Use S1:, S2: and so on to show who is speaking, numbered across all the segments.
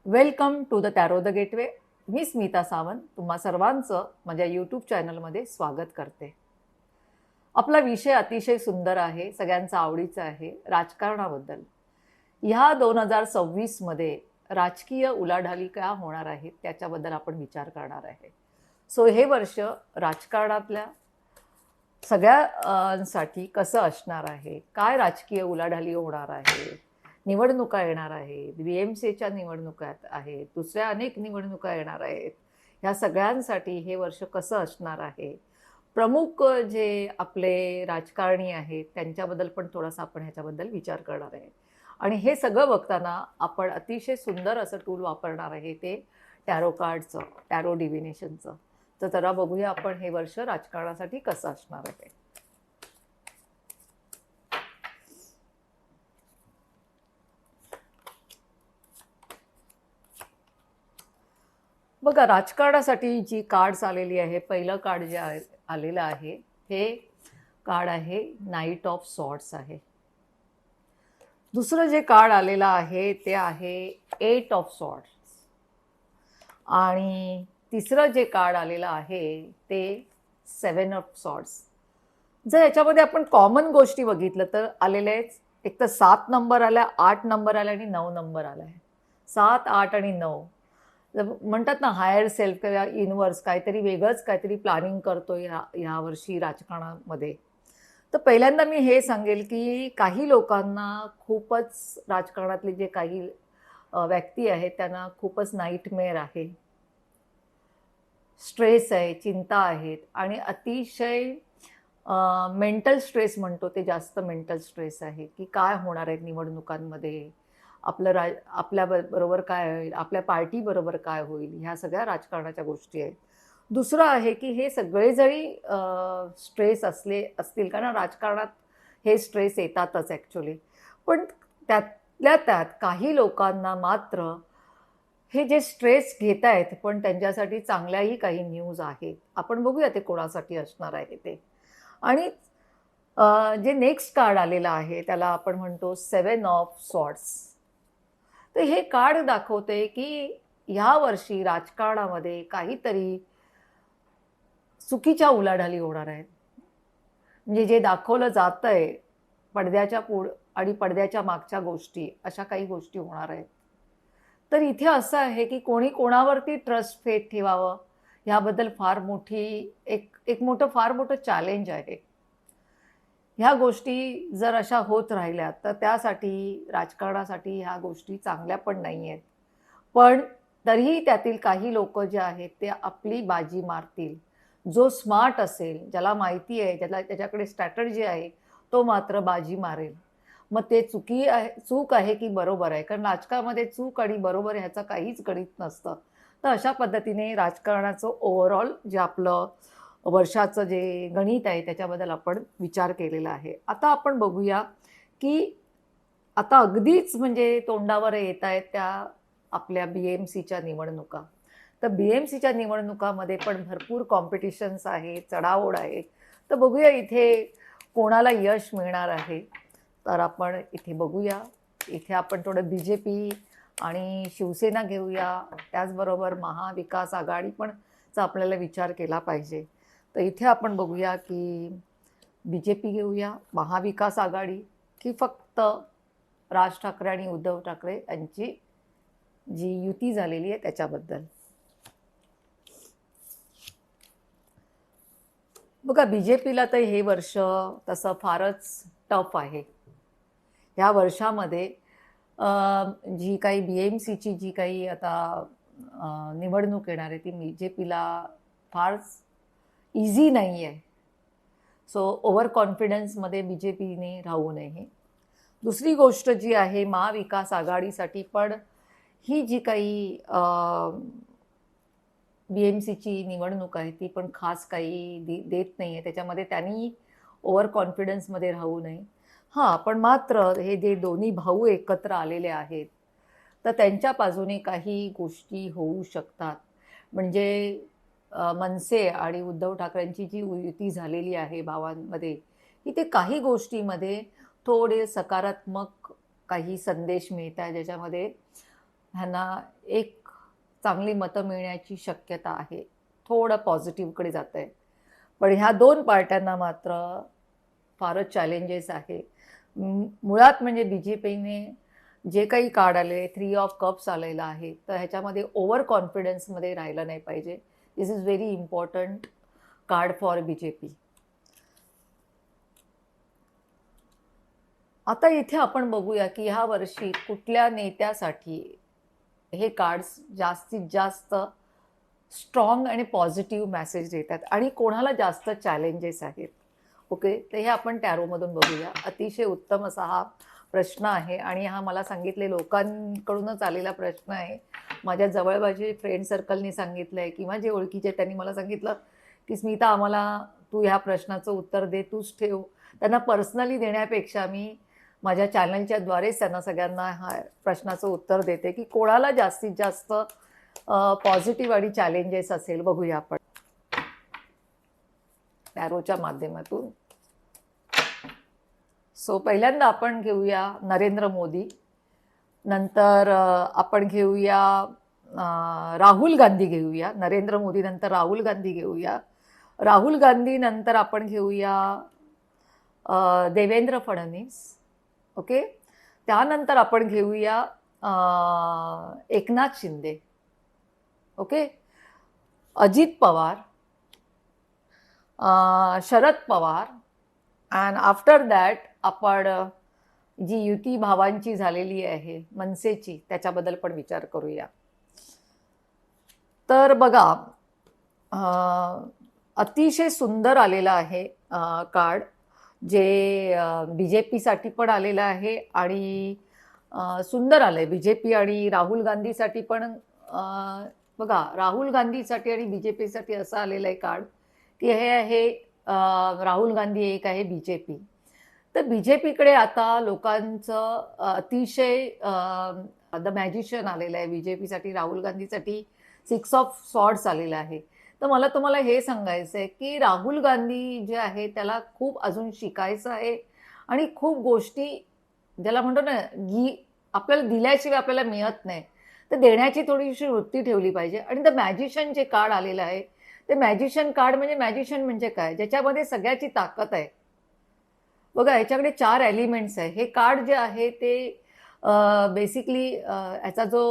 S1: Welcome to the tarot the gateway. मी स्मिता सावंत तुम्हा सर्वांचं माझ्या यूट्यूब चॅनलमध्ये स्वागत करते. आपला विषय अतिशय सुंदर आहे, सगळ्यांचा आवडीचा आहे, राजकारणाबद्दल. ह्या 2026मध्ये राजकीय उलाढाली काय होणार आहेत त्याच्याबद्दल आपण विचार करणार आहे. सो हे वर्ष राजकारणातल्या सगळ्यांसाठी कसं असणार आहे, काय राजकीय उलाढाली होणार आहे, निवडणुका येणार आहेत, BMCच्या निवडणुका आहेत, दुसऱ्या अनेक निवडणुका येणार आहेत. ह्या सगळ्यांसाठी हे वर्ष कसं असणार आहे, प्रमुख जे आपले राजकारणी आहेत त्यांच्याबद्दल पण थोडासा आपण ह्याच्याबद्दल विचार करणार आहे. आणि हे सगळं बघताना आपण अतिशय सुंदर असं टूल वापरणार आहे, ते टॅरो कार्डचं, टॅरो डिव्हिनेशनचं. तर जरा बघूया आपण हे वर्ष राजकारणासाठी कसं असणार आहे. बघा, राजकारणासाठी जी कार्ड्स आलेली आहे, पहिलं कार्ड जे आलेलं आहे हे कार्ड आहे नाईट ऑफ सॉर्ड्स आहे. दुसरं जे कार्ड आलेलं आहे ते आहे 8 ऑफ सॉर्ड्स. आणि तिसरं जे कार्ड आलेलं आहे ते 7 ऑफ सॉर्ड्स. जर याच्यामध्ये आपण कॉमन गोष्टी बघितलं तर आलेले आहेत, एक तर 7 नंबर आला, 8 नंबर आला आणि 9 नंबर आला आहे. 7, 8 आणि 9 म्हणतात ना, हायर सेल्फ किंवा इनवर्स काहीतरी वेगळंच काहीतरी प्लॅनिंग करतो ह्या वर्षी राजकारणामध्ये. तर पहिल्यांदा मी हे सांगेल की काही लोकांना खूपच राजकारणातले जे काही व्यक्ती आहेत त्यांना खूपच नाईटमेअर आहे, स्ट्रेस आहे, चिंता आहेत आणि अतिशय मेंटल स्ट्रेस म्हणतो ते जास्त मेंटल स्ट्रेस आहे की काय होणार आहे निवडणुकांमध्ये, आपल्या बरोबर काय होईल, आपल्या पार्टीबरोबर काय होईल, ह्या सगळ्या राजकारणाच्या गोष्टी आहेत. दुसरं आहे की हे सगळे जरी स्ट्रेस असतील, कारण राजकारणात हे स्ट्रेस येतातच ॲक्च्युली, पण त्यातल्या त्यात काही लोकांना मात्र हे जे स्ट्रेस घेत आहेत पण त्यांच्यासाठी चांगल्याही काही न्यूज आहेत. आपण बघूया ते कोणासाठी असणार आहे ते. आणि जे नेक्स्ट कार्ड आलेलं आहे त्याला आपण म्हणतो 7 ऑफ सॉर्ड्स. तर हे कार्ड दाखवते की ह्या वर्षी राजकारणामध्ये काहीतरी चुकीच्या उलाढाली होणार आहेत. म्हणजे जे दाखवलं जातंय पडद्याच्या पुढं आणि पडद्याच्या मागच्या गोष्टी, अशा काही गोष्टी होणार आहेत. तर इथे असं आहे की कोणी कोणावरती ट्रस्ट फेथ ठेवावं ह्याबद्दल फार मोठं चॅलेंज आहे. ह्या गोष्टी जर अशा होत राहिल्या तर त्यासाठी राजकारणासाठी ह्या गोष्टी चांगल्या पण नाही आहेत. पण तरीही त्यातील काही लोक जे आहेत ते आपली बाजी मारतील. जो स्मार्ट असेल, ज्याला माहिती आहे, त्याच्याकडे स्ट्रॅटर्जी आहे, तो मात्र बाजी मारेल. मग ते चूक आहे की बरोबर आहे, कारण राजकारणामध्ये चूक आणि बरोबर ह्याचं काहीच गणित नसतं. तर अशा पद्धतीने राजकारणाचं ओव्हरऑल जे आपलं वर्षाचं जे गणित आहे त्याच्याबद्दल आपण विचार केलेला आहे. आता आपण बघूया की आता अगदीच म्हणजे तोंडावर येत आहेत त्या आपल्या BMCच्या निवडणुका. तर BMCच्या निवडणुकामध्ये पण भरपूर कॉम्पिटिशन्स आहे, चढाओढ आहे. तर बघूया इथे कोणाला यश मिळणार आहे. तर आपण इथे बघूया, इथे आपण थोडं BJP आणि शिवसेना घेऊया, त्याचबरोबर महाविकास आघाडी पण आपल्याला विचार केला पाहिजे. तर इथे आपण बघूया की BJP घेऊया, महाविकास आघाडी की फक्त राज ठाकरे आणि उद्धव ठाकरे यांची जी युती झालेली आहे त्याच्याबद्दल. बघा, BJPला तर हे वर्ष तसं फारच टफ आहे. ह्या वर्षामध्ये जी काही BMCची जी काही आता निवडणूक येणार आहे ती BJPला फार इझी नाही आहे. सो ओव्हर कॉन्फिडन्समध्ये BJPने राहू नये. दुसरी गोष्ट जी आहे महाविकास आघाडीसाठी पण ही जी काही BMCची निवडणूक आहे ती पण खास काही देत नाही आहे. त्याच्यामध्ये त्यांनी ओव्हर कॉन्फिडन्समध्ये राहू नये. हां, पण मात्र हे जे दोन्ही भाऊ एकत्र आलेले आहेत तर त्यांच्या बाजूने काही गोष्टी होऊ शकतात. म्हणजे मनसे आणि उद्धव ठाकरेंची जी युती झालेली आहे भावांमध्ये, इथे काही गोष्टीमध्ये थोडे सकारात्मक काही संदेश मिळत आहे, ज्याच्यामध्ये ह्यांना एक चांगली मतं मिळण्याची शक्यता आहे. थोडं पॉझिटिव्हकडे जात आहे. पण ह्या 2 पार्ट्यांना मात्र फारच चॅलेंजेस आहे. मुळात म्हणजे BJPने जे काही कार्ड आले, 3 ऑफ कप्स आलेला आहे, तर ह्याच्यामध्ये ओव्हर कॉन्फिडन्समध्ये राहिलं नाही पाहिजे. This is very important card for BJP. आता इथे आपण बघूया की ह्या वर्षी कुठल्या नेत्यासाठी हे कार्ड्स जास्तीत जास्त स्ट्रॉंग आणि पॉझिटिव्ह मेसेज देतात आणि कोणाला जास्त चॅलेंजेस आहेत. ओके, तर हे आपण टॅरोमधून बघूया. अतिशय उत्तम असा हा प्रश्न आहे आणि हा मला सांगितले लोकांकडूनच आलेला प्रश्न आहे. माझ्या जवळपासचे फ्रेंड सर्कलनी सांगितलं आहे किंवा जे ओळखीचे त्यांनी मला सांगितलं की स्मिता आम्हाला तू ह्या प्रश्नाचं उत्तर दे, तूच ठेव. त्यांना पर्सनली देण्यापेक्षा मी माझ्या चॅनलच्या द्वारेच त्यांना सगळ्यांना हा प्रश्नाचं उत्तर देते की कोणाला जास्तीत जास्त पॉझिटिव्ह आणि चॅलेंजेस असेल. बघूया आपण टॅरोच्या माध्यमातून. सो पहिल्यांदा आपण घेऊया नरेंद्र मोदी, नंतर आपण घेऊया राहुल गांधी घेऊया. नरेंद्र मोदी नंतर राहुल गांधी घेऊया. राहुल गांधी नंतर आपण घेऊया देवेंद्र फडणवीस. ओके, त्यानंतर आपण घेऊया Eknath Shinde. Okay, Ajit Pawar, Sharad Pawar, and after that आपण जी युती भावांची झालेली आहे मनसेची त्याच्याबद्दल पण विचार करूया. तर बघा, अतिशय सुंदर आलेलं आहे कार्ड, जे BJPसाठी पण आलेलं आहे आणि सुंदर आलं आहे. BJP आणि राहुल गांधीसाठी पण. बघा, राहुल गांधीसाठी आणि BJPसाठी असं आलेलं आहे कार्ड की हे आहे राहुल गांधी एक आहे BJP. तर BJPकडे आता लोकांचं अतिशय द मॅजिशियन आलेलं आहे. BJPसाठी राहुल गांधीसाठी 6 ऑफ सॉर्ड्स आलेलं आहे. तर मला तुम्हाला हे सांगायचं आहे की राहुल गांधी जे आहे त्याला खूप अजून शिकायचं आहे आणि खूप गोष्टी ज्याला म्हणतो ना आपल्याला दिल्याशिवाय आपल्याला मिळत नाही, तर देण्याची थोडीशी वृत्ती ठेवली पाहिजे. आणि द मॅजिशियन जे कार्ड आलेलं आहे ते मॅजिशियन कार्ड म्हणजे मॅजिशियन म्हणजे काय, ज्याच्यामध्ये सगळ्याची ताकद आहे. बघा, ह्याच्याकडे 4 एलिमेंट्स आहे. हे कार्ड जे आहे ते बेसिकली ह्याचा जो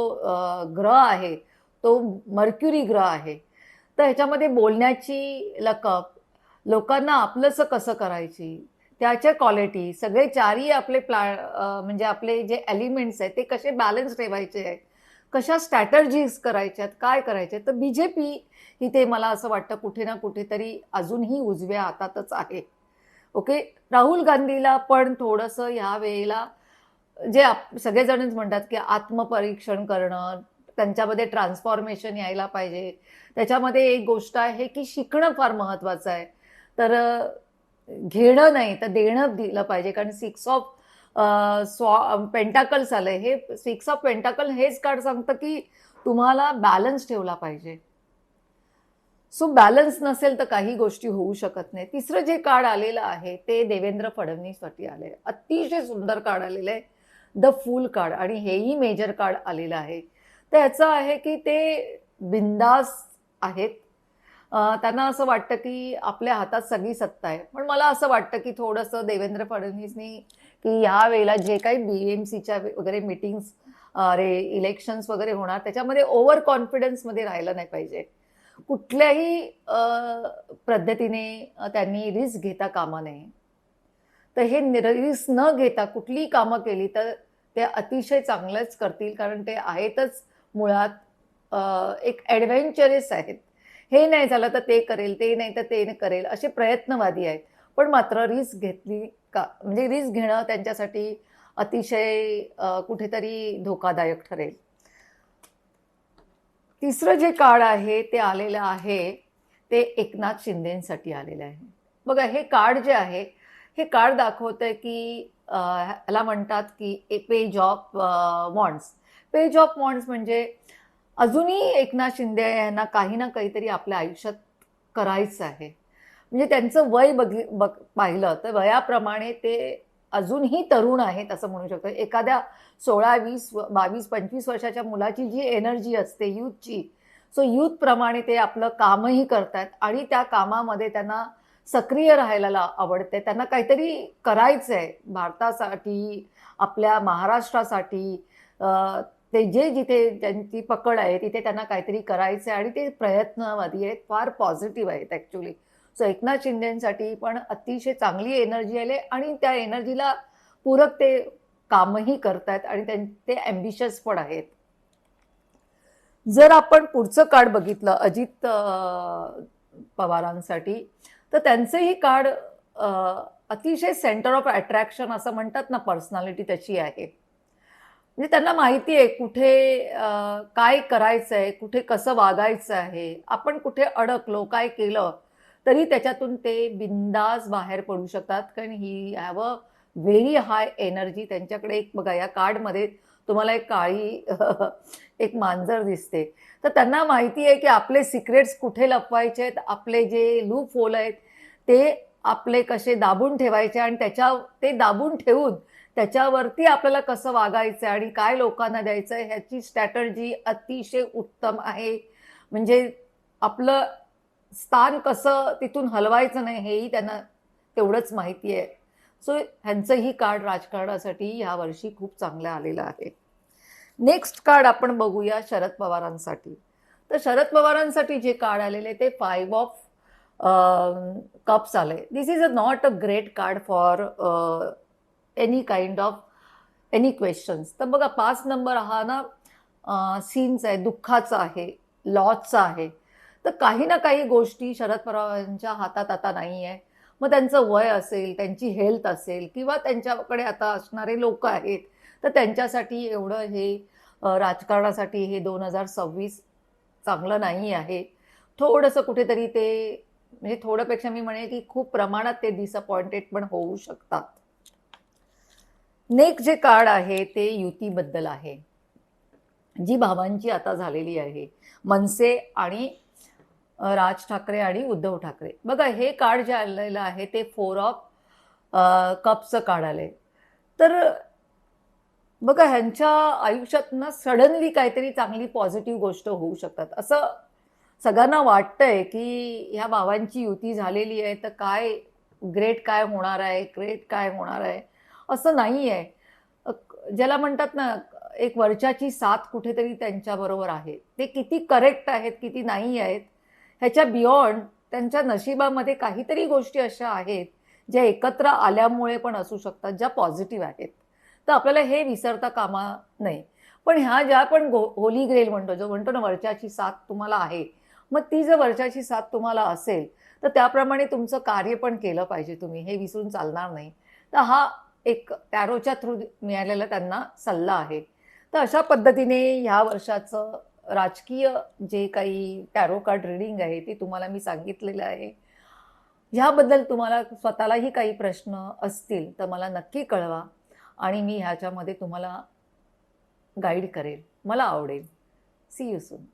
S1: ग्रह आहे तो मर्क्युरी ग्रह आहे. तर ह्याच्यामध्ये बोलण्याची लकब, लोकांना आपलंसं कसं करायची, त्याच्या क्वालिटी, सगळे 4ही आपले म्हणजे आपले जे एलिमेंट्स आहेत ते कसे बॅलन्स ठेवायचे आहे, कशा स्ट्रॅटर्जीज करायच्यात, काय करायचे. तर BJP इथे मला असं वाटतं कुठे ना कुठेतरी अजूनही उजव्या हातातच आहे. ओके, राहुल गांधीला पण थोडंसं ह्या वेळेला जे सगळेजणच म्हणतात की आत्मपरीक्षण करणं, त्यांच्यामध्ये ट्रान्सफॉर्मेशन यायला पाहिजे. त्याच्यामध्ये एक गोष्ट आहे की शिकणं फार महत्त्वाचं आहे. तर घेणं नाही तर देणं दिलं पाहिजे. कारण 6 ऑफ पेंटाकल्स आलंय. हे 6 ऑफ पेंटाकल हेच कार्ड सांगतं की तुम्हाला बॅलन्स ठेवला पाहिजे. सो बॅलन्स नसेल तर काही गोष्टी होऊ शकत नाही. तिसरं जे कार्ड आलेलं आहे ते देवेंद्र फडणवीससाठी आले. अतिशय सुंदर कार्ड आलेलं आहे, द फूल कार्ड, आणि हेही मेजर कार्ड आलेलं आहे. तर ह्याचं आहे की ते बिंदास आहेत. त्यांना असं वाटतं की आपल्या हातात सगळी सत्ता आहे. पण मला असं वाटतं की थोडंसं देवेंद्र फडणवीसनी की ह्या वेळेला जे काही BMCच्या वगैरे मीटिंग्स इलेक्शन्स वगैरे होणार त्याच्यामध्ये ओव्हर कॉन्फिडन्समध्ये राहिलं नाही पाहिजे. कुठल्याही पद्धतीने त्यांनी रिस्क घेता कामा नये. तर हे रिस्क न घेता कुठलीही कामं केली तर ते अतिशय चांगलंच करतील. कारण ते आहेतच मुळात एक ॲडव्हेंचरस आहेत. हे नाही झालं तर ते करेल, ते नाही तर ते करेल, असे प्रयत्नवादी आहेत. पण मात्र रिस्क घेतली का, म्हणजे रिस्क घेणं त्यांच्यासाठी अतिशय कुठेतरी धोकादायक ठरेल. तिसरं जे कार्ड आहे ते आलेलं आहे ते एकनाथ शिंदेसाठी आलेलं आहे. बघा, हे कार्ड जे आहे हे कार्ड दाखवतंय की ह्याला म्हणतात की page of wands. Page of wands म्हणजे अजूनही एकनाथ शिंदे यांना काही ना काहीतरी आपल्या आयुष्यात करायचं आहे. म्हणजे त्यांचं वय पाहिलं तर वयाप्रमाणे ते अजूनही तरुण आहेत असं म्हणू शकतो. एखाद्या 16, 20, 22, 25 वर्षाच्या मुलाची जी एनर्जी असते यूथची, सो यूथप्रमाणे ते आपलं कामही करतायत आणि त्या कामामध्ये त्यांना सक्रिय राहायला आवडते. त्यांना काहीतरी करायचं आहे भारतासाठी, आपल्या महाराष्ट्रासाठी. ते जे जिथे त्यांची पकड आहे तिथे त्यांना काहीतरी करायचं आहे आणि ते प्रयत्नवादी आहेत, फार पॉझिटिव्ह आहेत ॲक्च्युली. सो एकनाथ शिंदेसाठी पण अतिशय चांगली एनर्जी आली आणि त्या एनर्जीला पूरक ते कामही करतायत आणि ते ॲम्बिशियस पण आहेत. जर आपण पुढचं कार्ड बघितलं अजित पवारांसाठी, तर त्यांचंही कार्ड अतिशय सेंटर ऑफ अट्रॅक्शन असं म्हणतात ना, पर्सनॅलिटी त्याची आहे. म्हणजे त्यांना माहिती आहे कुठे काय करायचं आहे, कुठे कसं वागायचं आहे. आपण कुठे अडकलो, काय केलं तरी त्याच्यातून ते बिंदास बाहेर पडू शकतात, कारण he have a very high energy. त्यांच्याकडे एक बघा या कार्डमध्ये तुम्हाला एक काळी एक मांजर दिसते. तर त्यांना माहिती आहे की आपले सिक्रेट्स कुठे लपवायचे आहेत, आपले जे लूप होल आहेत ते आपले कसे दाबून ठेवायचे आणि ते दाबून ठेवून त्याच्यावरती आपल्याला कसं वागायचं आणि काय लोकांना द्यायचं ह्याची स्ट्रॅटर्जी अतिशय उत्तम आहे. म्हणजे आपलं स्थान कसं तिथून हलवायचं नाही हेही त्यांना तेवढंच माहिती आहे. सो ह्यांचंही कार्ड राजकारणासाठी ह्या वर्षी खूप चांगलं आलेलं आहे. नेक्स्ट कार्ड आपण बघूया शरद पवारांसाठी. तर शरद पवारांसाठी जे कार्ड आलेले ते 5 ऑफ कप्स आले. This is not a great card for any kind of any questions. तर बघा 5 नंबर हा ना सीन्स आहे, दुःखाचा आहे, लॉसचा आहे. तर काही ना काही गोष्टी शरद पवारांच्या हातात आता नाही आहे. मग त्यांचं वय असेल, त्यांची हेल्थ असेल किंवा त्यांच्याकडे आता असणारे लोक आहेत, तर त्यांच्यासाठी एवढं हे राजकारणासाठी हे 2026 चांगलं नाही आहे. थोडंसं कुठेतरी ते म्हणजे थोडंपेक्षा मी म्हणेन की खूप प्रमाणात ते डिसअपॉइंटेड पण होऊ शकतात. नेक्स्ट जे कार्ड आहे ते युतीबद्दल आहे, जी भावांची आता झालेली आहे, मनसे आणि राज ठाकरे आणि उद्धव ठाकरे. बघा हे कार्ड जे आलेलं आहे ते 4 ऑफ कप्सचं कार्ड आलंय. तर बघा ह्यांच्या आयुष्यात ना सडनली काहीतरी चांगली पॉझिटिव्ह गोष्ट होऊ शकतात असं सगळ्यांना वाटतंय की ह्या भावांची युती झालेली आहे तर काय ग्रेट काय होणार आहे, ग्रेट काय होणार आहे असं नाही आहे. ज्याला म्हणतात ना एक वरच्याची साथ कुठेतरी त्यांच्याबरोबर आहे. ते किती करेक्ट आहेत किती नाही आहेत ह्याच्या बियॉन्ड त्यांच्या नशिबामध्ये काहीतरी गोष्टी अशा आहेत ज्या एकत्र आल्यामुळे पण असू शकतात, ज्या पॉझिटिव्ह आहेत. तर आपल्याला हे विसरता कामा नये. पण ह्या ज्या आपण होली ग्रेल म्हणतो, जो म्हणतो ना वरच्याची साथ तुम्हाला आहे, मग ती जर वरच्याची साथ तुम्हाला असेल तर त्याप्रमाणे तुमचं कार्य पण केलं पाहिजे तुम्ही, हे विसरून चालणार नाही. तर हा एक टॅरोच्या थ्रू मिळालेला त्यांना सल्ला आहे. तर अशा पद्धतीने ह्या वर्षाचं राजकीय जे काही टॅरो कार्ड रीडिंग आहे ती तुम्हाला मी सांगितलेलं आहे. ह्याबद्दल तुम्हाला स्वतःलाही काही प्रश्न असतील तर मला नक्की कळवा आणि मी ह्याच्यामध्ये तुम्हाला गाईड करेल. मला आवडेल. See you soon.